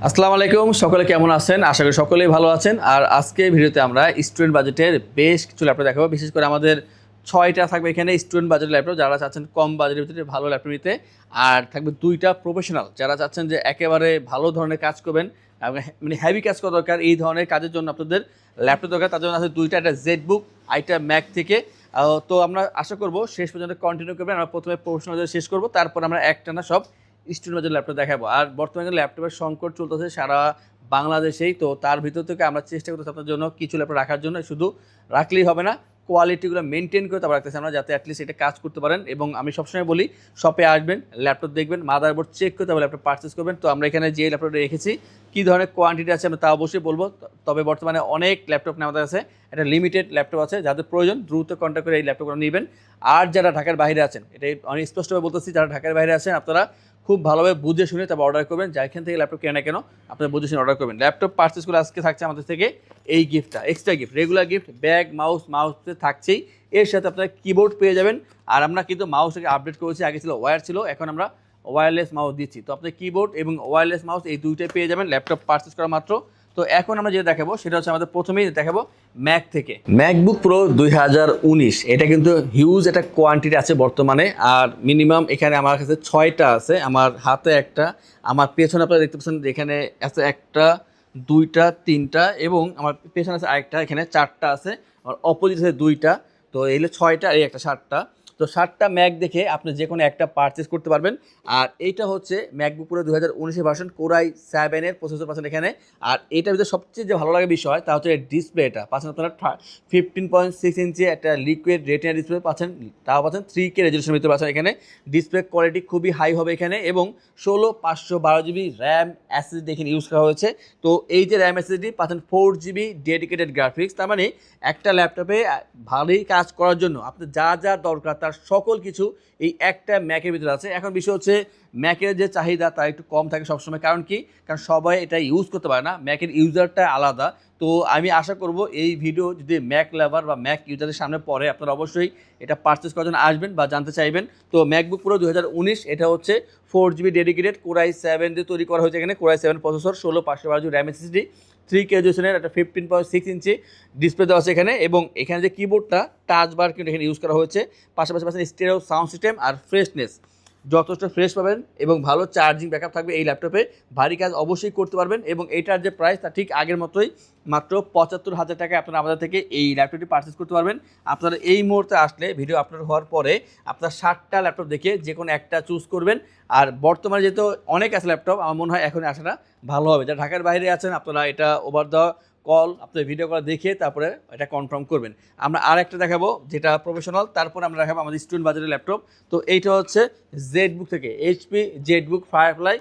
আসসালামু আলাইকুম, সকলে কেমন আছেন? আশা করি সকলেই ভালো আছেন। আর আজকে ভিডিওতে আমরা স্টুডেন্ট বাজেটের বেশ কিছু ল্যাপটপ দেখাবো। বিশেষ করে আমাদের 6টা থাকবে এখানে স্টুডেন্ট বাজেটের ল্যাপটপ, যারা চাচ্ছেন কম বাজেটের ভিতরে ভালো ল্যাপটপ নিতে। আর থাকবে 2টা প্রফেশনাল, যারা চাচ্ছেন যে একেবারে ভালো ধরনের কাজ করবেন, মানে হেভি কাজ করা দরকার, এই ধরনের কাজের জন্য আপনাদের ল্যাপটপ দরকার। তার জন্য আছে 2টা, একটা জেডবুক, আইটা ম্যাক থেকে। তো আমরা আশা করবো শেষ পর্যন্ত কন্টিনিউ করবেন। আমরা প্রথমে প্রফেশনাল শেষ করবো, তারপর আমরা একটানা সব স্টুডেন্ট বাজেট ল্যাপটপ দেখাবো। আর বর্তমানে ল্যাপটপের সংকট চলতেছে সারা বাংলাদেশেই। তো তার ভিতর থেকে আমরা চেষ্টা করতেছি আপনার জন্য কিছু ল্যাপটপ রাখার জন্য। শুধু রাখলেই হবে না, কোয়ালিটিগুলো মেনটেন করে তারপর রাখতেছি আমরা, যাতে অ্যাটলিস্ট এটা কাজ করতে পারেন। এবং আমি সবসময় বলি, শপে আসবেন, ল্যাপটপ দেখবেন, মাদারবোর্ড চেক করে তারপর ল্যাপটপ পারচেস করবেন। তো আমরা এখানে যে ল্যাপটপটা রেখেছি, কী ধরনের কোয়ান্টিটি আছে আমরা তা অবশ্যই বলবো। তবে বর্তমানে অনেক ল্যাপটপ নেই আমাদের কাছে, একটা লিমিটেড ল্যাপটপ আছে। যাদের প্রয়োজন দ্রুত কন্ট্যাক্ট করে এই ল্যাপটপগুলো নেবেন। আর যারা ঢাকার বাইরে আছেন, এটাই অনেক স্পষ্টভাবে বলতেছি, যারা ঢাকার বাইরে আছেন আপনারা খুব ভালোভাবে বুঝে শুনে তারপর অর্ডার করবেন। যেখান থেকে ল্যাপটপ কেনা কেন আপনারা বুঝে শুনে অর্ডার করবেন। ল্যাপটপ পারচেস করে আজকে থাকছে আমাদের থেকে এই গিফটটা, extra gift, regular gift, bag, মাউসে থাকছেই। এর সাথে আপনারা কিবোর্ড পেয়ে যাবেন। আর আমরা কিন্তু মাউসটাকে আপডেট করেছি, আগে ছিল ওয়্যার ছিল, এখন আমরা ওয়্যারলেস মাউস দিচ্ছি। তো আপনি কিবোর্ড এবং ওয়্যারলেস মাউস এই দুইটাই পেয়ে যাবেন ল্যাপটপ পারচেস করা মাত্র। তো এখন আমরা যেটা দেখাবো সেটা হচ্ছে আমাদের প্রথমেই দেখাবো ম্যাক থেকে ম্যাকবুক প্রো 2019। এটা কিন্তু হিউজ একটা কোয়ান্টিটি আছে বর্তমানে। আর মিনিমাম এখানে আমার কাছে 6টা আছে, আমার হাতে একটা, আমার পেছনে আপনারা দেখতে পাচ্ছেন এখানে আছে একটা, 2টা, 3টা, এবং আমার পেছনে আছে আরেকটা, এখানে 4টা আছে, আমার অপোজিট আছে 2টা। তো এই হলো 6টা, এই একটা 7টা। তো 7টা ম্যাক দেখে আপনি যে কোনো একটা পারচেস করতে পারবেন। আর এইটা হচ্ছে ম্যাকবুক প্রো 2019 ভার্সন, কোরাই 7-এর প্রসেসর পাচ্ছেন এখানে। আর এটার ভিতরে সবচেয়ে যে ভালো লাগে বিষয় তা হচ্ছে ডিসপ্লেটা পাচ্ছেন আপনারা 15.6 ইঞ্চি একটা লিকুইড রেটিনা ডিসপ্লে পাচ্ছেন, তাও পাচ্ছেন 3K রেজলিউশনের ভিতরে পাচ্ছেন এখানে। ডিসপ্লে কোয়ালিটি খুবই হাই হবে এখানে, এবং 16/512 জিবি র্যাম এসএসডি এখানে ইউজ করা হয়েছে। তো এই যে র্যাম এসএসডি পাচ্ছেন 4 জিবি ডেডিকেটেড গ্রাফিক্স। তার মানে একটা ল্যাপটপে ভালোই কাজ করার জন্য আপনার যা যা দরকার তার সকল কিছু এই একটা ম্যাকের ভিতরে আছে। এখন বিষয় হচ্ছে ম্যাকের যে চাহিদা তা একটু কম থাকে সবসময়। কারণ কি? কারণ সবাই এটা ইউজ করতে পারে না, ম্যাকের ইউজারটা আলাদা। তো আমি আশা করব এই ভিডিও যদি ম্যাক লাভার বা ম্যাক ইউজারের সামনে পড়ে, আপনারা অবশ্যই এটা পারচেস করার জন্য আসবেন বা জানতে চাইবেন। তো ম্যাকবুক প্রো 2019, এটা হচ্ছে 4 জিবি ডেডিকেটেড কোরাই 7 দিয়ে তৈরি করা হয়েছে এখানে। Core i 7 processor, 16/512 RAM SSD, 3K রেজলিউশনের একটা 15.6 ইঞ্চি ডিসপ্লে দেওয়া আছে এখানে। এবং এখানে যে কিবোর্ডটা টাচ বার কিন্তু এখানে ইউজ করা হয়েছে। পাশাপাশি পাচ্ছেন স্টেরিও সাউন্ড সিস্টেম আর ফ্রেশনেস, যথেষ্ট ফ্রেশ পাবেন এবং ভালো চার্জিং ব্যাকআপ থাকবে এই ল্যাপটপে। ভারী কাজ অবশ্যই করতে পারবেন। এবং এটার যে প্রাইস তা ঠিক আগের মতোই, মাত্র 75,000 টাকায় আপনারা আমাদের থেকে এই ল্যাপটপটি পারচেস করতে পারবেন। আপনারা এই মুহূর্তে আসলে ভিডিও আপলোড হওয়ার পরে আপনার 7টা ল্যাপটপ দেখে যে কোনো একটা চুজ করবেন। আর বর্তমানে যেহেতু অনেক আছে ল্যাপটপ, আমার মনে হয় এখন আসাটা ভালো হবে। যারা ঢাকার বাইরে আছেন আপনারা এটা ওভার দ্য কল আপনার ভিডিও কল দেখে তারপরে এটা কনফার্ম করবেন। আমরা আর একটা দেখাবো যেটা প্রফেশনাল, তারপর আমরা দেখাবো আমাদের স্টুডেন্ট বাজারের ল্যাপটপ। তো এইটা হচ্ছে জেডবুক থেকে, HP ZBook firefly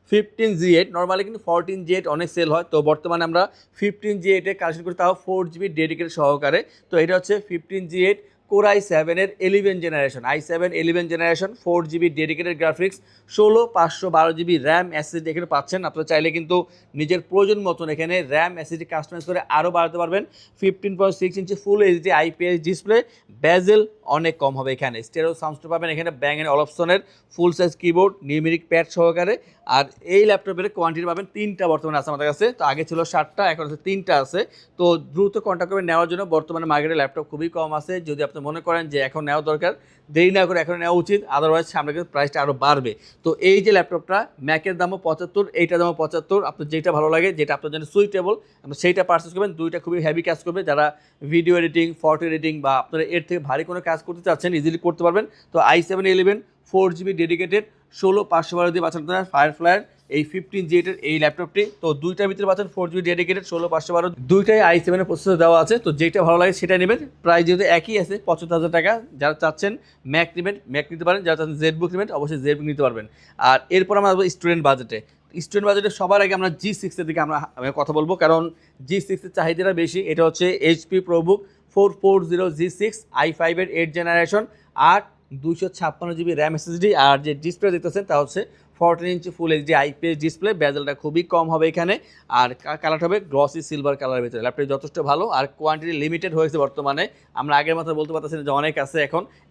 15G8। Normally কিন্তু 14G8 অনেক সেল হয়, তো বর্তমানে আমরা 15G8 এর কালেকশন করি, তাও 4 জিবি ডেডিকেটেড সহকারে। তো এটা হচ্ছে 15G8 কোরাই 7-এর 11 generation, i7 11 generation, 4 GB dedicated graphics, 16/512 GB RAM SSD এখানে পাচ্ছেন। আপনারা চাইলে কিন্তু নিজের প্রয়োজন মতন এখানে র্যাম এসএসডি কাস্টমাইজ করে আরও বাড়াতে পারবেন। 15.6 inch full HD IPS display, bezel অনেক কম হবে এখানে। স্টেরিও সাউন্ড পাবেন এখানে, ব্যাং এন্ড অলপসনের full size keyboard, numeric pad সহকারে। আর এই ল্যাপটপের কোয়ান্টিটি পাবেন 3টা বর্তমানে আছে আমাদের কাছে। তো আগে ছিল 7টা, এখন আছে 3টা আছে। তো দ্রুত কন্ট্যাক্ট করবেন নেওয়ার জন্য। বর্তমানে মার্কেটে ল্যাপটপ খুবই কম আছে। যদি আপনি মনে করেন যে এখন নেওয়া দরকার, দেরি না করে এখন নেওয়া উচিত, আদারওয়াইজ সামনে কিন্তু প্রাইসটা আরও বাড়বে। তো এই যে ল্যাপটপটা, ম্যাকের দামও 75, এইটার দামও 75। আপনার যেটা ভালো লাগে, যেটা আপনার জন্য সুইটেবল, আপনি সেইটা পারচেস করবেন। দুইটা খুবই হেভি কাজ করবে, যারা ভিডিও এডিটিং, ফটো এডিটিং বা আপনারা এর থেকে ভারী কোনো কাজ করতে চাচ্ছেন ইজিলি করতে পারবেন। তো i7 11 4 জিবি ডেডিকেটেড 16/512 দিয়ে পাচ্ছেন আপনারা ফায়ারফ্লাইয়ের এই 15G8 এর এই ল্যাপটপটি। তো দুইটার ভিতরে পাচ্ছেন 4 জিবি ডেডিকেটেড 16/512, দুইটাই i7 এর প্রসেসর দেওয়া আছে। তো যেটা ভালো লাগে সেটা নেবেন। প্রাইস যেহেতু একই আছে 75,000 টাকা, যারা চাচ্ছেন ম্যাক নেবেন ম্যাক নিতে পারেন, যারা চাচ্ছেন জেডবুক নেবেন অবশ্যই জেডবুক নিতে পারবেন। আর এরপর আমরা স্টুডেন্ট বাজেটে, স্টুডেন্ট বাজেটে সবার আগে আমরা G6 এর দিকে আমরা কথা বলবো, কারণ G6 এর চাহিদাটা বেশি। এটা হচ্ছে এইচপি প্রোবুক 440 G6 i5-এর 8 জেনারেশন, আর 256 জিবি র্যাম এসএসডি। আর যে ডিসপ্লে দেখতেছেন তা হচ্ছে 14 ইঞ্চি ফুল এইচডি আইপিএস ডিসপ্লে, বেজেলটা খুবই কম হবে এখানে। আর কালারটা হবে গ্লসি সিলভার কালারের ভিতরে। ল্যাপটপ যথেষ্ট ভালো, আর কোয়ান্টিটি লিমিটেড হয়েছে বর্তমানে। আমরা আগের মতো বলতে পারতেছি না যে অনেক আছে,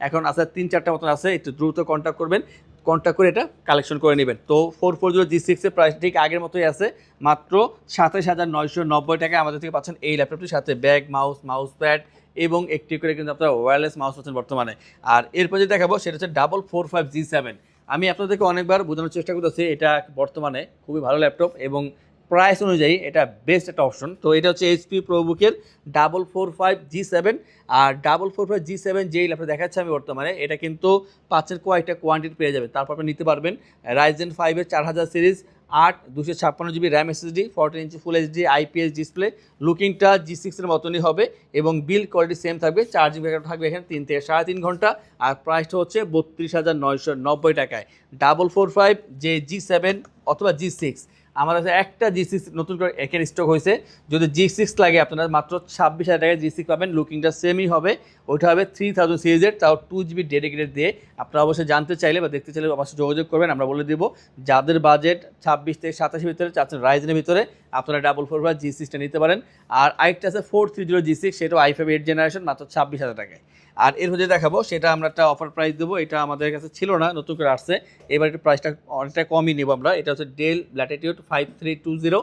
এখন আছে 3-4টা মতন আছে। একটু দ্রুত কন্ট্যাক্ট করবেন। কন্ট্যাক্ট করে এটা কালেকশন করে নেবেন। তো 440G6 প্রাইস ঠিক আগের মতোই আছে, মাত্র 27,990 টাকায় আমাদের থেকে পাচ্ছেন এই ল্যাপটপটির সাথে ব্যাগ, মাউস প্যাড এবং একটি করে কিন্তু আপনারা ওয়্যারলেস মাউস পাচ্ছেন বর্তমানে। আর এরপর যে দেখাবো সেটা হচ্ছে 445G7। আমি আপনাদেরকে অনেকবার বোঝানোর চেষ্টা করতেছি, এটা বর্তমানে খুবই ভালো ল্যাপটপ এবং প্রাইস অনুযায়ী এটা বেস্ট একটা অপশন। তো এটা হচ্ছে HP ProBook-এর 445G7। আর 445G7 যেই ল্যাপটপ দেখাচ্ছি আমি বর্তমানে, এটা কিন্তু পাচ্ছেন কয়েকটা কোয়ান্টিটি পেয়ে যাবেন, তারপর আপনি নিতে পারবেন Ryzen 5-এর 4000 series, 8 256GB RAM SSD, 14 ইঞ্চি ফুল এইচডি IPS ডিসপ্লে, লুকিংটা G6-এর মতনই হবে এবং বিল্ড কোয়ালিটি সেম থাকবে। চার্জিং ব্যাকআপ থাকবে এখানে 3 থেকে 3.5 ঘন্টা। আর প্রাইসটা হচ্ছে 32,990 টাকায়। 445 যে G7 অথবা G6, আমার কাছে একটা G6 নতুন করে এখানে স্টক হয়েছে, যদি G6 লাগে আপনারা মাত্র 26,000 টাকায় G6 পাবেন। লুকিংটা সেমই হবে, ওইটা হবে 3000 সিরিজের, তাও 2GB ডেডিকেটেড দিয়ে। আপনারা অবশ্যই জানতে চাইলে বা দেখতে চাইলে অবশ্যই যোগাযোগ করবেন, আমরা বলে দিব। যাদের বাজেট 26 থেকে 27 ভিতরে চাচ্ছেন রাইজেনের ভিতরে, আপনারা 445 G6টা নিতে পারেন। আর আরেকটা আছে 430G6, সেটাও i5 8 জেনারেশন, মাত্র 26,000 টাকায়। আর এর মধ্যে দেখাবো সেটা আমরা একটা অফার প্রাইস দেবো, এটা আমাদের কাছে ছিল না, নতুন করে আসছে, এবার একটু প্রাইসটা অনেকটা কমই নেব আমরা। এটা হচ্ছে ডেল ল্যাটিটিউড 5320।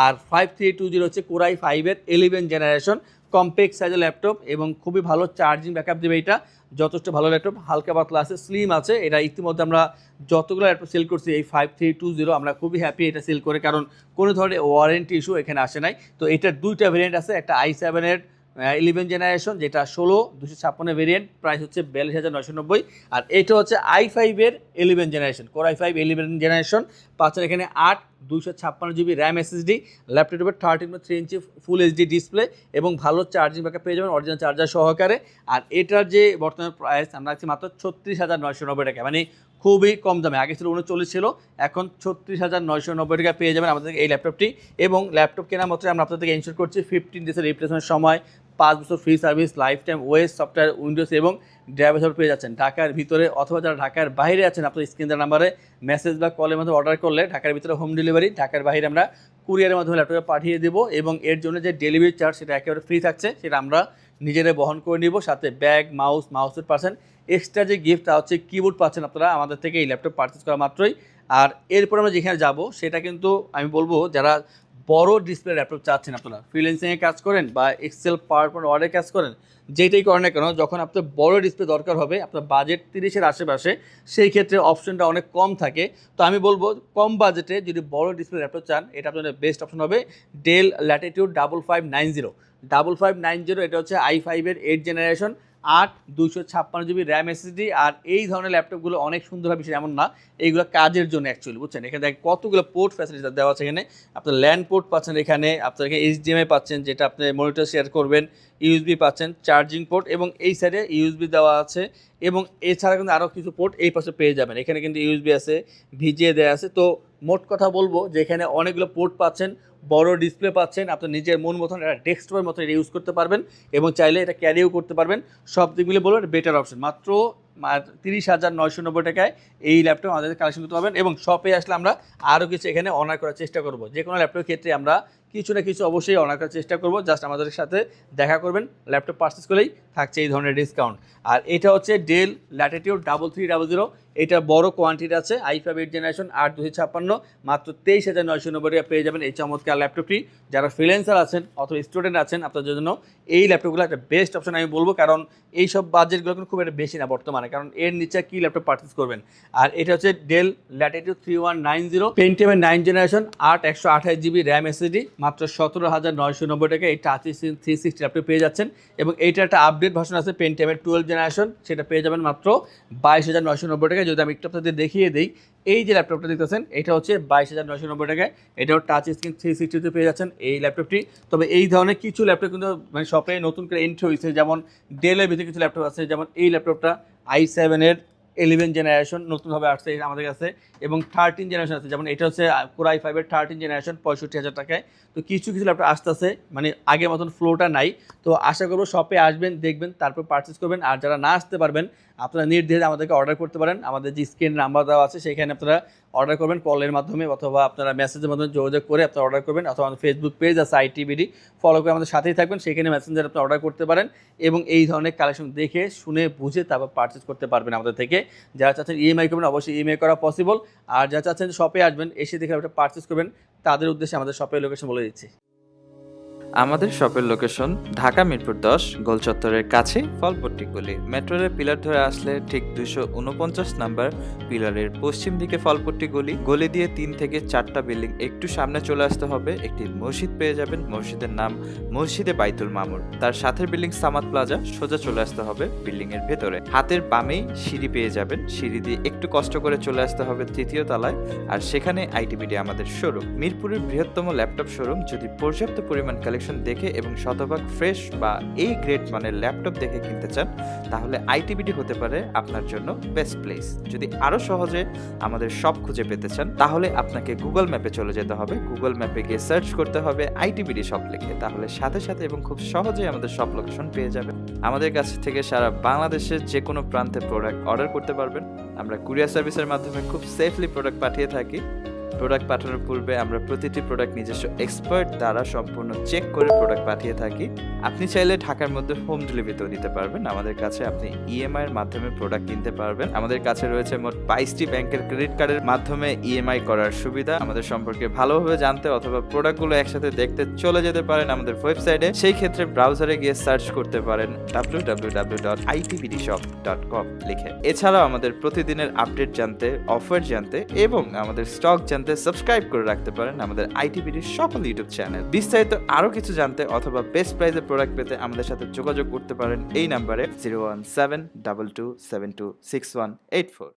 আর 5320 হচ্ছে Core i5-এর 11 জেনারেশন কম্প্যাক্ট সাইজের ল্যাপটপ এবং খুবই ভালো চার্জিং ব্যাকআপ দেবে। এটা যথেষ্ট ভালো ল্যাপটপ, হালকা পাতলা আছে, স্লিম আছে। এটা ইতিমধ্যে আমরা যতগুলো ল্যাপটপ সেল করছি এই 5320, আমরা খুবই হ্যাপি এটা সেল করে, কারণ কোনো ধরনের ওয়ারেন্টি ইস্যু এখানে আসে নাই। তো এটার দুইটা ভেরিয়েন্ট আছে, একটা i7-এর 11 জেনারেশন যেটা 16 256 ভেরিয়েন্ট, প্রাইস হচ্ছে 42,990। আর এটা হচ্ছে i5-এর 11 জেনারেশন, Core i5 11 জেনারেশন, পাচ্ছেন এখানে 8 256GB র্যাম SSD, ল্যাপটপের 13.3 ইঞ্চি ফুল এইচডি ডিসপ্লে এবং ভালো চার্জিং ব্যাকআপ পেয়ে যাবেন অরিজিনাল চার্জার সহকারে। আর এটার যে বর্তমান প্রাইস আমরা রাখছি মাত্র 36,990 টাকা, মানে খুবই কম দামে। আগে ছিল 39 ছিল, এখন 36,990 টাকা পেয়ে যাবেন আমাদের এই ল্যাপটপটি। এবং ল্যাপটপ কেনার মাত্র আমরা আপনাদেরকে ইনশিওর করছি 15 ডেজের রিপ্লেসমেন্ট সময়, 5 বছর free service, life time OS software Windows এবং ড্রাইভার সাপোর্ট পেয়ে যাচ্ছেন। ঢাকার ভিতরে অথবা যারা ঢাকার বাইরে আছেন, আপনার স্ক্রিনের নাম্বারে মেসেজ বা কলের মাধ্যমে অর্ডার করলে ঢাকার ভিতরে হোম ডেলিভারি, ঢাকার বাইরে আমরা কুরিয়ারের মাধ্যমে ল্যাপটপে পাঠিয়ে দেবো। এবং এর জন্য যে ডেলিভারি চার্জ সেটা একেবারে ফ্রি থাকছে, সেটা আমরা নিজেরা বহন করে নিব। সাথে ব্যাগ, মাউসের পাচ্ছেন, এক্সট্রা যে গিফট তা হচ্ছে কিবোর্ড পাচ্ছেন আপনারা আমাদের থেকে এই ল্যাপটপ পারচেস করা মাত্রই। আর এরপর আমরা যেখানে যাব সেটা কিন্তু আমি বলবো, যারা বড় ডিসপ্লে ল্যাপটপ চাচ্ছেন, আপনারা ফ্রিল্যান্সিংয়ে কাজ করেন বা এক্সেল পাওয়ারপয়েন্ট ওয়ার্ডে কাজ করেন, যেটাই করেন না কেন, যখন আপনার বড় ডিসপ্লে দরকার হবে, আপনার বাজেট 30-এর আশেপাশে, সেই ক্ষেত্রে অপশনটা অনেক কম থাকে। তো আমি বলবো কম বাজেটে যদি বড় ডিসপ্লে ল্যাপটপ চান, এটা আপনাদের বেস্ট অপশন হবে ডেল ল্যাটিটিউড 5590। 5590 এটা হচ্ছে i5-এর 8 জেনারেশন, 8 256GB র্যাম SSD। আর এই ধরনের ল্যাপটপগুলো অনেক সুন্দর হবে সেটা এমন না, এইগুলো কাজের জন্য অ্যাকচুয়ালি, বুঝছেন। এখানে দেখ কতগুলো পোর্ট ফ্যাসিলিটি দেওয়া আছে। এখানে আপনার ল্যান্ড পোর্ট পাচ্ছেন, এখানে আপনার এখানে HDMI পাচ্ছেন, যেটা আপনি মনিটর শেয়ার করবেন, ইউএসবি পাচ্ছেন, চার্জিং পোর্ট এবং এই সাইডে ইউএসবি দেওয়া আছে। এবং এছাড়া কিন্তু আরও কিছু পোর্ট এই পাশে পেয়ে যাবেন, এখানে কিন্তু ইউএসবি আছে, ভিজিএ দেওয়া আছে। তো মোট কথা বলবো যে এখানে অনেকগুলো পোর্ট পাচ্ছেন, বড় ডিসপ্লে পাচ্ছেন, আপনার নিজের মন মতন এটা ডেস্কটপের মতো এটা ইউজ করতে পারবেন এবং চাইলে এটা ক্যারিও করতে পারবেন। সব দিক মিলে বলবো বেটার অপশন। মাত্র 30,990 টাকায় এই ল্যাপটপ আমাদের কালেকশন করতে পারবেন। এবং শপে আসলে আমরা আরও কিছু এখানে অনার করার চেষ্টা করব, যে কোনো ল্যাপটপের ক্ষেত্রে আমরা কিছু না কিছু অবশ্যই অনার করার চেষ্টা করব। জাস্ট আমাদের সাথে দেখা করবেন, ল্যাপটপ পারচেস করলেই থাকছে এই ধরনের ডিসকাউন্ট। আর এটা হচ্ছে ডেল ল্যাটিটিউড 3300, এটা বড় কোয়ান্টিটি আছে, i5 8 জেনারেশন, 8 256, মাত্র 23,990 টাকা পেয়ে যাবেন এই চমৎকার ল্যাপটপটি। যারা ফ্রিল্যান্সার আছেন অথবা স্টুডেন্ট আছেন, আপনাদের জন্য এই ল্যাপটপগুলো একটা বেস্ট অপশন আমি বলবো, কারণ এইসব বাজেটগুলো কিন্তু খুব একটা বেশি না বর্তমানে, কারণ এর নিচে কি ল্যাপটপ পারচেস করবেন। আর এটা হচ্ছে del Latitude 3190, পেন্টিয়ামের 9 generation, 8 128GB RAM SSD, মাত্র 17,990 টাকা এই টাচ স্ক্রিন 360 ল্যাপটপ পেয়ে যাচ্ছেন। এবং এইটা একটা আপডেট ভার্সন আছে পেন্টিয়ামের 12 জেনারেশন, সেটা পেয়ে যাবেন মাত্র 22,990 টাকা। যদি আমি একটু আপনাদের দেখিয়ে দিই, এই যে ল্যাপটপটা দেখতেছেন এটা হচ্ছে 22,990 টাকায়, এটাও টাচ স্ক্রিন 360 পেয়ে যাচ্ছেন এই ল্যাপটপটি। তবে এই ধরনের কিছু ল্যাপটপ কিন্তু মানে শপে নতুন করে এন্ট্রি হয়েছে, যেমন ডেলের ভিতরে কিছু ল্যাপটপ আছে, যেমন এই ল্যাপটপটা i7-এর 11 জেনারেশন নতুনভাবে আসছে আমাদের কাছে, এবং 13 জেনারেশন আছে, যেমন এটা হচ্ছে Core i5-এর 13 জেনারেশন 65,000 টাকায়। তো কিছু ল্যাপটপ আসতেছে, মানে আগের মতন ফ্লোটা নাই। তো আশা করবো শপে আসবেন, দেখবেন, তারপর পারচেস করবেন। আর যারা না আসতে পারবেন, আপনারা নির্দ্বিধায় আমাদেরকে অর্ডার করতে পারেন। আমাদের যে স্ক্রিন নাম্বার দেওয়া আছে সেখানে আপনারা অর্ডার করবেন কলের মাধ্যমে, অথবা আপনারা মেসেজের মাধ্যমে যোগাযোগ করে আপনারা অর্ডার করবেন, অথবা আমাদের ফেসবুক পেজ আছে আইটিবিডি, ফলো করে আমাদের সাথেই থাকবেন, সেখানে মেসেঞ্জার আপনি অর্ডার করতে পারেন এবং এই ধরনের কালেকশন দেখে শুনে বুঝে তারপর পারচেস করতে পারবেন আমাদের থেকে। যারা চাচ্ছেন ইএমআই করবেন অবশ্যই ইএমআই করা পসিবল, আর যারা চাচ্ছেন শপে আসবেন এসে দেখে ওটা পারচেস করবেন তাদের উদ্দেশ্যে আমাদের শপের লোকেশন বলে দিচ্ছি। আমাদের শপের লোকেশন ঢাকা মিরপুর 10 গোল চত্বরের কাছে ফলপট্টি গলি। মেট্রো রেল পিলার ধরে আসলে ঠিক 249 নাম্বার পিলারের পশ্চিম দিকে ফলপট্টি গলি। গলি দিয়ে 3 থেকে 4টা বিল্ডিং একটু সামনে চলে আসতে হবে, একটি মসজিদ পেয়ে যাবেন। মসজিদের নাম মসজিদে বাইতুল মামুর। তার সাথের বিল্ডিং সামাদ প্লাজা, সোজা চলে আসতে হবে বিল্ডিং এর ভেতরে। হাতের বামেই সিঁড়ি পেয়ে যাবেন, সিঁড়ি দিয়ে একটু কষ্ট করে চলে আসতে হবে 3য় তলায়, আর সেখানে আইটিবিডি আমাদের শোরুম। মিরপুরের বৃহত্তম ল্যাপটপ শোরুম। যদি পর্যাপ্ত পরিমাণ কালেকশন দেখে এবং শতভাগ ফ্রেশ বা এই গ্রেড মানের ল্যাপটপ দেখে কিনতে চান তাহলে আইটিবিডি হতে পারে আপনার জন্য বেস্ট প্লেস। যদি আরো সহজে আমাদের শপ খুঁজে পেতে চান তাহলে আপনাকে গুগল ম্যাপে চলে যেতে হবে। গুগল ম্যাপে গিয়ে সার্চ করতে হবে আইটিবিডি শপ লিখে, তাহলে সাথে সাথে এবং খুব সহজেই আমাদের শপ লোকেশন পেয়ে যাবেন। আমাদের কাছ থেকে সারা বাংলাদেশের যে কোনো প্রান্তে প্রোডাক্ট অর্ডার করতে পারবেন। আমরা কুরিয়ার সার্ভিসের মাধ্যমে খুব সেফলি প্রোডাক্ট পাঠিয়ে থাকি। প্রোডাক্ট পাঠানোর পূর্বে আমরা প্রতিটি প্রোডাক্ট নিজস্ব এক্সপার্ট দ্বারা সম্পূর্ণ চেক করে প্রোডাক্ট পাঠিয়ে থাকি। আপনি চাইলে ঢাকার মধ্যে হোম ডেলিভারিতেও দিতে পারবেন। আমাদের কাছে আপনি ইএমআই এর মাধ্যমে প্রোডাক্ট কিনতে পারবেন। আমাদের কাছে রয়েছে মোট 22টি ব্যাংকের ক্রেডিট কার্ডের মাধ্যমে ইএমআই করার সুবিধা। আমাদের সম্পর্কে ভালোভাবে জানতে অথবা প্রোডাক্টগুলো একসাথে দেখতে চলে যেতে পারেন আমাদের ওয়েবসাইটে। সেই ক্ষেত্রে ব্রাউজারে গিয়ে সার্চ করতে পারেন www.itbdshop.com লিখে। এছাড়াও আমাদের প্রতিদিনের আপডেট জানতে, অফার জানতে এবং আমাদের স্টক জানতে সাবস্ক্রাইব করে রাখতে পারেন আমাদের আইটিবিডির সকল ইউটিউব চ্যানেল। বিস্তারিত আরো কিছু জানতে অথবা বেস্ট প্রাইসে প্রোডাক্ট পেতে আমাদের সাথে যোগাযোগ করতে পারেন এই নাম্বারে 01722726184।